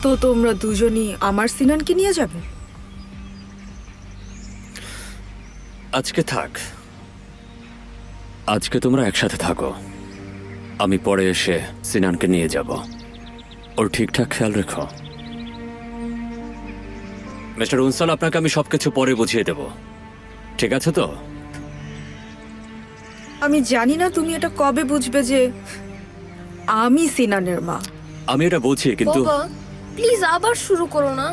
তো তোমরা দুজনই আমার সিনানকে নিয়ে যাবে? আজকে থাক, আজকে তোমরা একসাথে থাকো। আমি পরে এসে সিনানকে নিয়ে যাব। ওর ঠিকঠাক খেয়াল রেখো। মিস্টার উনসাল, আপনাকে আমি সবকিছু পরে বুঝিয়ে দেব, ঠিক আছে তো? আমি জানি না তুমি এটা কবে বুঝবে যে আমি সিনানের মা। আমি এটা বুঝি, কিন্তু বাবা প্লিজ আবার শুরু করো না।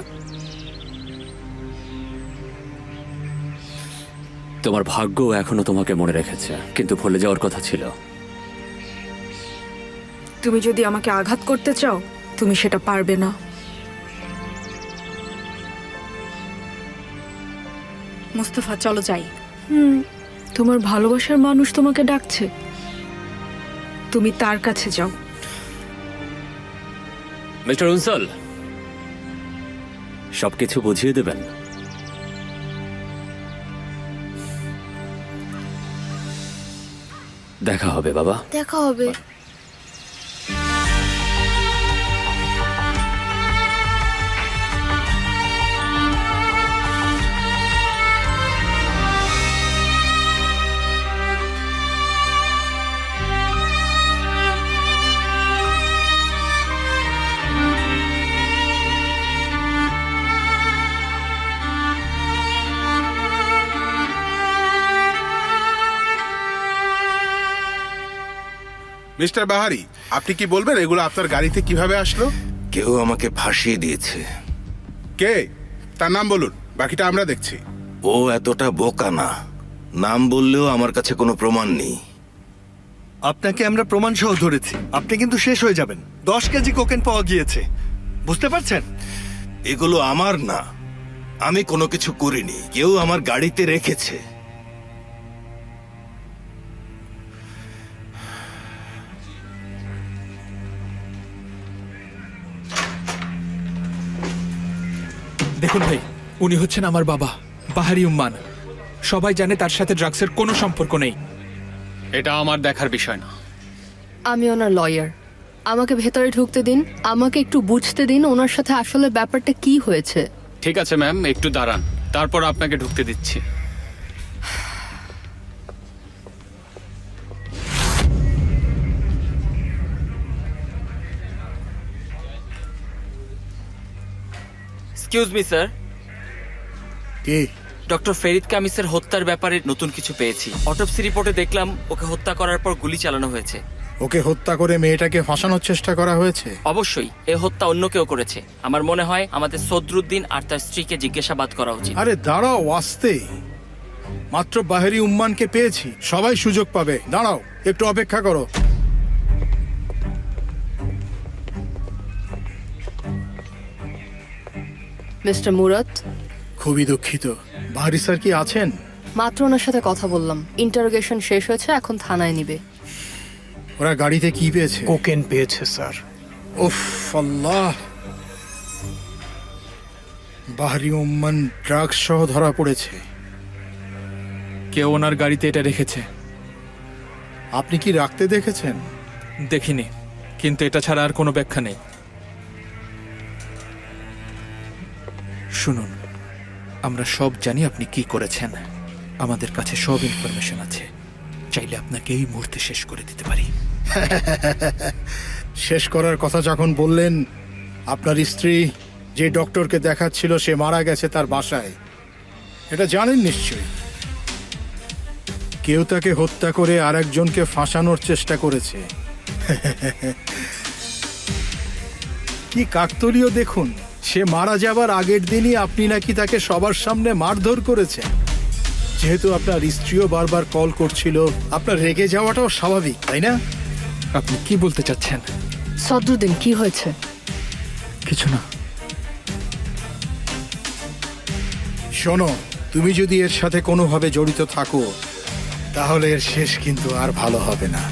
তোমার ভাগ্য এখনো তোমাকে মনে রেখেছে, কিন্তু ভুলে যাওয়ার কথা ছিল। তুমি যদি আমাকে আঘাত করতে চাও, তুমি সেটা পারবে না। মুস্তাফা চলো যাই। তোমার ভালোবাসার মানুষ তোমাকে ডাকছে, তুমি তার কাছে যাও। মিস্টার উনসাল, সবকিছু বুঝিয়ে দেবেন? দেখা হবে বাবা। দেখা হবে। মিস্টার বাহারি, আপনি কি বলবেন এগুলো আপনার গাড়িতে কিভাবে আসলো? কেউ আমাকে ফাঁসিয়ে দিয়েছে। কে? তার নাম বলুন, বাকিটা আমরা দেখছি। ও এতটা বোকা না। নাম বললেও আমার কাছে কোনো প্রমাণ নেই। আপনাকে আমরা প্রমাণ সহ ধরেছি, আপনি কিন্তু শেষ হয়ে যাবেন। 10 কেজি কোকেন পাওয়া গিয়েছে, বুঝতে পারছেন? এগুলো আমার না, আমি কোনো কিছু করিনি, কেউ আমার গাড়িতে রেখেছে। দেখুন ভাই, উনি হচ্ছেন আমার বাবা বাহারি উম্মান। সবাই জানে তার সাথে ড্রাগসের কোনো সম্পর্ক নেই। এটা আমার দেখার বিষয় না। আমি ওনার লয়ার, আমাকে ভেতরে ঢুকতে দিন, আমাকে একটু বুঝতে দিন ওনার সাথে আসলে ব্যাপারটা কি হয়েছে। ঠিক আছে ম্যাম, একটু দাঁড়ান, তারপর আপনাকে ঢুকতে দিচ্ছি। এক্সকিউজ মি স্যার, কি? ডক্টর ফেরিদ কামিসের হত্যার ব্যাপারে নতুন কিছু পেয়েছি। অটোপসি রিপোর্টে দেখলাম ওকে হত্যা করার পর গুলি চালানো হয়েছে। ওকে হত্যা করে মেয়েটাকে ফাঁসানোর চেষ্টা করা হয়েছে? অবশ্যই এ হত্যা অন্য কেউ করেছে। আমার মনে হয় আমাদের সদরুদ্দিন আর তার স্ত্রীকে জিজ্ঞাসাবাদ করা উচিত। আরে দাঁড়াও, আসতে মাত্র বাহারি উম্মানকে পেয়েছি, সবাই সুযোগ পাবে। দাঁড়াও, একটু অপেক্ষা করো। মিস্টার মুরাদ, খুবই দুঃখিত, বাহারি স্যার কি আছেন? মাত্র ওনার সাথে কথা বললাম, ইন্টারোগেশন শেষ হয়েছে, এখন থানায় নিবে। ওরা গাড়িতে কি পেয়েছে? কোকেন পেয়েছে স্যার। উফ আল্লাহ, বাহারি উম্মান ড্রাগস সহ ধরা পড়েছে। কেউ ওনার গাড়িতে এটা রেখেছে। আপনি কি রাখতে দেখেছেন? দেখিনি, কিন্তু এটা ছাড়া আর কোনো ব্যাখ্যা নেই। শুনুন, আমরা সব জানি আপনি কি করেছেন। আমাদের কাছে সব ইনফরমেশন আছে, চাইলে আপনাকে এই মুহূর্তে শেষ করে দিতে পারি। শেষ করার কথা যখন বললেন, আপনার স্ত্রী যে ডক্টরকে দেখাচ্ছিল সে মারা গেছে তার বাসায়, এটা জানেন নিশ্চয়ই। কেউ তাকে হত্যা করে আরেকজনকে ফাঁসানোর চেষ্টা করেছে। কি কাকতালীয় দেখুন, সে মারা যাবার আগের দিনই আপনি নাকি তাকে সবার সামনে মারধর করেছেন। যেহেতু আপনার স্ত্রীও বারবার কল করছিল, আপনার রেগে যাওয়াটাও স্বাভাবিক, তাই না? আপনি কি বলতে চাচ্ছেন? সদরুদ্দিন, কি হয়েছে? কিছু না। শোনো, তুমি যদি এর সাথে কোনোভাবে জড়িত থাকো, তাহলে এর শেষ কিন্তু আর ভালো হবে না।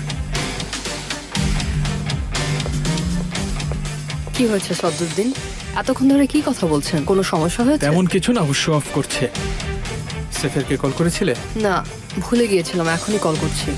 কি হয়েছে সদরুদ্দিন? এতক্ষণ ধরে কি কথা বলছেন? কোনো সমস্যা হয়েছে? তেমন কিছু না, শো অফ করছে। সেফেরকে কল করেছিলে? না, ভুলে গিয়েছিলাম, এখনই কল করছি।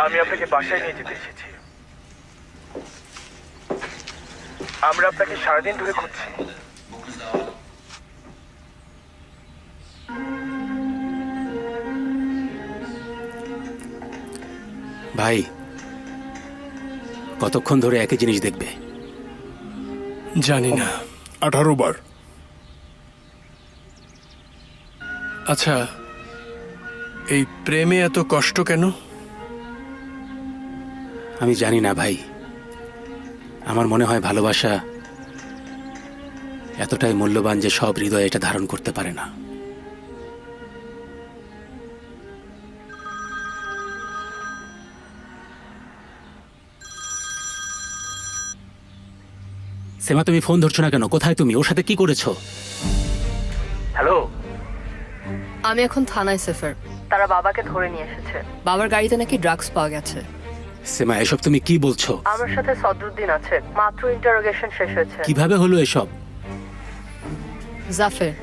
আমি আপনাকে বাসায় নিয়ে যেতে এসেছি। আমরা আপনাকে সারাদিন ধরে খুঁজছি। ভাই, কতক্ষণ ধরে একই জিনিস দেখবে? জানি না, 18 বার। আচ্ছা, এই প্রেমে এত কষ্ট কেন? আমি জানি না ভাই, আমার মনে হয় ভালোবাসা এতটাই মূল্যবান যে সব হৃদয় এটা ধারণ করতে পারে না। সেমা, তুমি ফোন ধরছো না কেন? কোথায় তুমি? ওর সাথে কি করেছো? হ্যালো, আমি এখন থানায় সেফার। তারা বাবাকে ধরে নিয়ে এসেছে। বাবার গাড়িতে নাকি ড্রাগস পাওয়া গেছে। সেমা, এসব তুমি কি বলছো? আমার সাথে সদরুদ্দিন আছে। মাত্র ইন্টারোগেশন শেষ হয়েছে। কিভাবে হলো এসব? জাফর,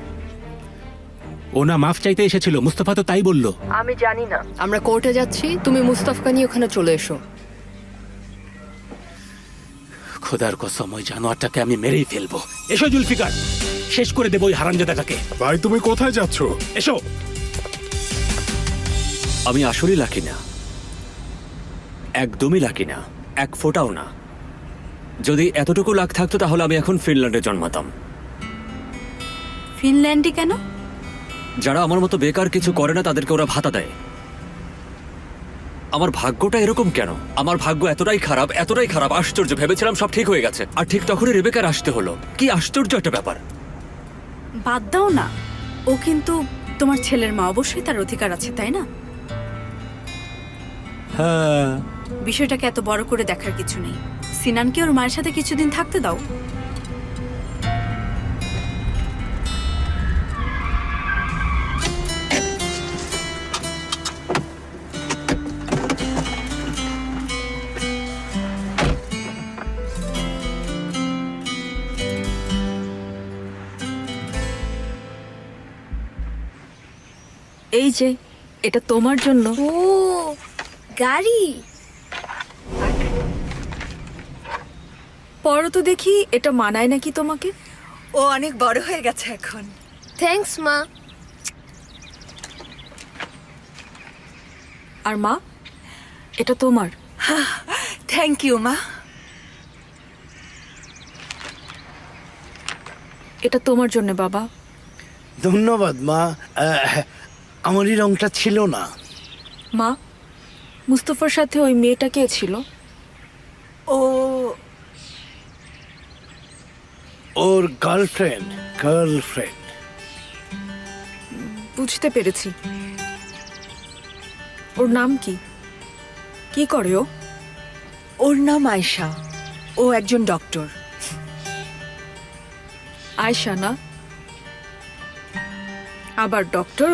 ও না মাফ চাইতে এসেছিল? মুস্তফা তো তাই বললো। আমি জানি না। আমরা কোর্টে যাচ্ছি, তুমি মুস্তাফাকে নিয়ে ওখানে চলে এসো। খোদার কসম, ওই জানোয়ারটাকে আমি মেরেই ফেলবো। এসো জুলফিকার, শেষ করে দেবো ওই হারামজাদাটাকে। ভাই, তুমি কোথায় যাচ্ছ? এসো। আমি আসলেই লাকি না, একদমই লাকি না, এক ফোঁটাও না। যদি এতটুকু লাক থাকতো তাহলে আমি এখন ফিনল্যান্ডে জন্মাতাম। ফিনল্যান্ডে কেন? যারা আমার মতো বেকার কিছু করে না তাদেরকে ওরা ভাতা দেয়। আমার ভাগ্যটা এরকম কেন? আমার ভাগ্য এতটাই খারাপ, আশ্চর্য। ভেবেছিলাম সব ঠিক হয়ে গেছে, আর ঠিক তখনই রেবেকার আসতে হলো। কি আশ্চর্য একটা ব্যাপার। বাদ দাও না, ও কিন্তু তোমার ছেলের মা, অবশ্যই তার অধিকার আছে, তাই না? হ্যাঁ, বিষয়টাকে এত বড় করে দেখার কিছু নেই। সিনানকে ওর মায়ের সাথে কিছুদিন থাকতে দাও। এই যে, এটা তোমার জন্য। ও গাড়ি। পরো তো দেখি এটা মানায় নাকি তোমাকে। ও অনেক বড় হয়ে গেছে এখন। থ্যাঙ্কস মা। আর মা, এটা তোমার। থ্যাংক ইউ মা। এটা তোমার জন্য বাবা। ধন্যবাদ মা। আমার এই রংটা ছিল না। মা, মুস্তফার সাথে ওই মেয়েটা কে ছিল? ও ওর গার্লফ্রেন্ড। বুঝতে পেরেছি। ওর নাম কি? কি করে ও? ওর নাম আয়শা। ও একজন ডক্টর। আয়শা না? আবার ডক্টর?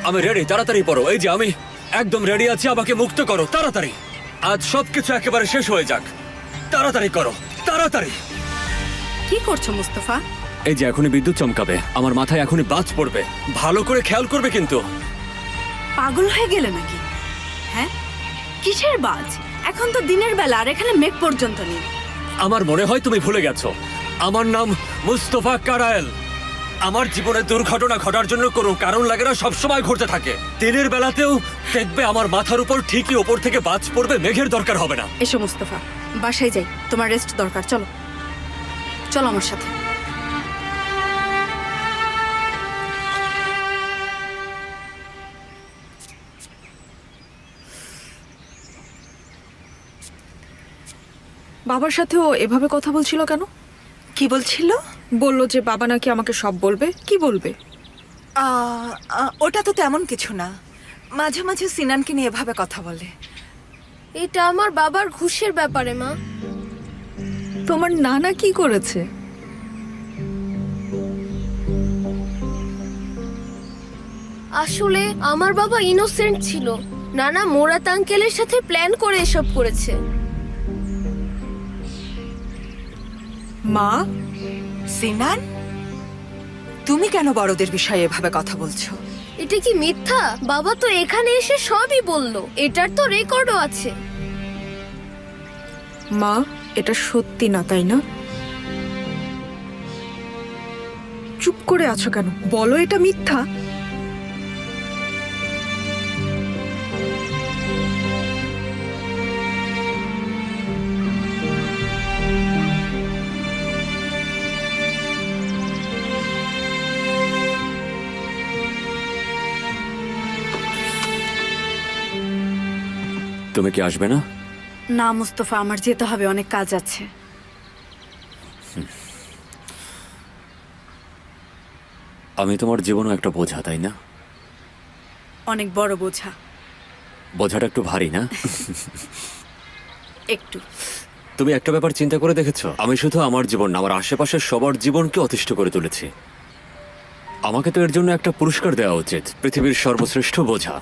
আমি রেডি, তাড়াতাড়ি পড়ো। এই যে আমি একদম রেডি আছি, আমাকে মুক্ত করো তাড়াতাড়ি। আজ সবকিছু একেবারে শেষ হয়ে যাক। তাড়াতাড়ি করো, তাড়াতাড়ি। কি করছো মুস্তাফা? এই যে এখনই বিদ্যুৎ চমকাবে, আমার মাথায় এখনই বাজ পড়বে। ভালো করে খেয়াল করবে কিন্তু। পাগল হয়ে গেলে নাকি? হ্যাঁ, কিসের বাজ? এখন তো দিনের বেলা, আর এখানে মেঘ পর্যন্ত নেই। আমার মনে হয় তুমি ভুলে গেছো, আমার নাম মুস্তফা কারায়েল। আমার জীবনে দুর্ঘটনা ঘটার জন্য কোনো কারণ লাগে না, সবসময় ঘটতে থাকে। দিনের বেলাতেও দেখবে আমার মাথার উপর ঠিকই ওপর থেকে বাজ পড়বে, মেঘের দরকার হবে না। এসো মুস্তাফা, বাসায় যাই, তোমার রেস্ট দরকার। চলো চলো আমার সাথে। বাবার সাথে ও এভাবে কথা বলছিল কেন? কি বলছিল? বলল যে বাবা নাকি আমাকে সব বলবে। কি বলবে? ওটা তো তেমন কিছু না। মাঝে মাঝে সিনানকে নিয়ে এভাবে কথা বলে। এটা আমার বাবার ঘুষের ব্যাপারে মা। তোমার নানা কি করেছে? আসলে আমার বাবা ইনোসেন্ট ছিল। নানা মোরাত আঙ্কেলের সাথে প্ল্যান করে এসব করেছে। মা, সিনান, তুমি কেন বড়দের বিষয়ে এভাবে কথা বলছো? এটা কি মিথ্যা? বাবা তো এখানে এসে সবই বলল, এটার তো রেকর্ডও আছে। মা, এটা সত্যি না, তাই না? চুপ করে আছো কেন? বলো এটা মিথ্যা। তুমি কি আসবে না? না মুস্তফা, আমার যেতে হবে, অনেক কাজ আছে। আমি তোমার জীবনও একটা বোঝা, তাই না? অনেক বড় বোঝা। বোঝাটা একটু ভারী না? একটু। তুমি একটা ব্যাপার চিন্তা করে দেখেছো? আমি শুধু আমার জীবন না, আমার আশেপাশের সবার জীবনকে অতিষ্ঠ করে তুলেছি। আমাকে তো এর জন্য একটা পুরস্কার দেওয়া উচিত, পৃথিবীর সর্বশ্রেষ্ঠ বোঝা।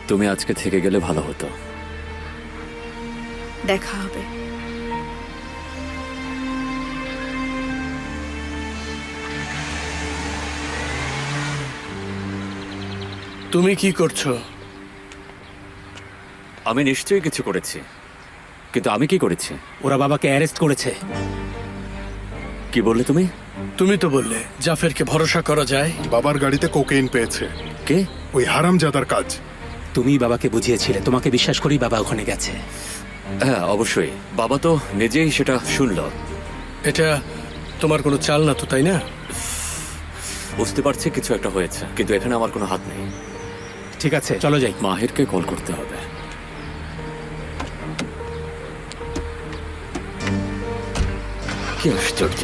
তুমি আজকে থেকে গেলে ভালো হতো। দেখা হবে। তুমি কি করছো? আমি নিশ্চয়ই কিছু করেছি, কিন্তু আমি কি করেছি? ওরা বাবাকে অ্যারেস্ট করেছে। কি বললে তুমি? তুমি তো বললে জাফেরকে ভরসা করা যায়। বাবার গাড়িতে কোকেইন পেয়েছে। কে? ওই হারামজাদার কাজ। তুমি বাবাকে বুঝিয়েছিলে, তোমাকে বিশ্বাস করেই বাবা ওখানে গেছে। হ্যাঁ, অবশ্যই। বাবা তো নিজেই সেটা শুনলো। এটা তোমার কোনো চাল না তো, তাই না? বুঝতে পারছি কিছু একটা হয়েছে, কিন্তু এখানে আমার কোনো হাত নেই। ঠিক আছে, চলো যাই। মাহিরকে কল করতে হবে। কি আশ্চর্য!